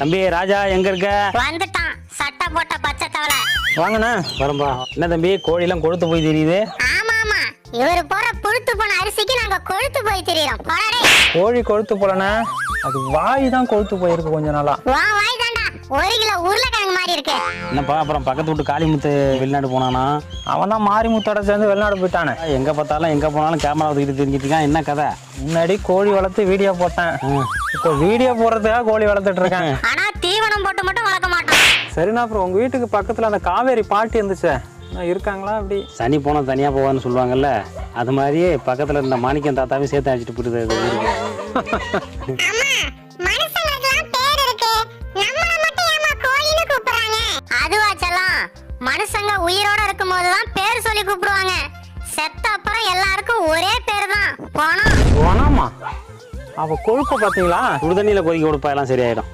தம்பி ராஜா எங்க இருக்க? வந்துட்டான் சட்டை போட்ட பச்சை தவளை. வாங்கண்ணா வரம்பா. என்ன தம்பி கோழிலாம் கொழுத்து போய் தெரியுது? ஆமா ஆமா, இவரு போற புழுத்து போன அரிசிக்கு நாங்க கொழுத்து போய் திரியோம். போடா கோழி கொழுத்து போலண்ணா, அது வாய் தான் கொழுத்து போயிருக்கு கொஞ்ச நாளா. வா வாய் தாண்டா 1 கிலோ உருளைக்கிழங்கு மாதிரி இருக்கு. என்னப்பா அப்புறம் பக்கத்து வீட்டு காளிமுத்து வெளிநாடு போனானா? அவன் தான் மாரிமுத்தோட சேர்ந்து வெளிநாடு போயிட்டானே. எங்க பார்த்தாலும் எங்க போனாலும் கேமரா தூக்கிட்டு தெரிஞ்சிட்டு இருக்கான். என்ன கதை? முன்னாடி கோழி வளர்த்து வீடியோ போட்டேன், இப்போ வீடியோ போடுறதுக்காக கோழி வளர்த்துட்டு இருக்கேன். ஆனா தீவனம் போட்டு மட்டும் வளர்க்க மாட்டான். சரிண்ணா, அப்புறம் உங்க வீட்டுக்கு பக்கத்துல அந்த காவேரி பாட்டி இருந்துச்சு, இருக்காங்களா? அப்படி சனி போனா தனியா போவான்னு சொல்லுவாங்கல்ல, அது மாதிரியே பக்கத்துல இருந்த மாணிக்கம் தாத்தாவையும் சேர்த்து அழைச்சிட்டு போயிடுது. மனுஷங்க உயிரோட இருக்கும் போதுதான் பேர் சொல்லி கூப்பிடுவாங்க. செத்த அப்புறம் எல்லாருக்கும் ஒரே பேர் தான், போனோம். போனாமா? அவ கொழுப்ப பாத்தீங்களா? சுடுதண்ணியில கொதிக்க கொடுப்பா எல்லாம் சரியாயிடும்.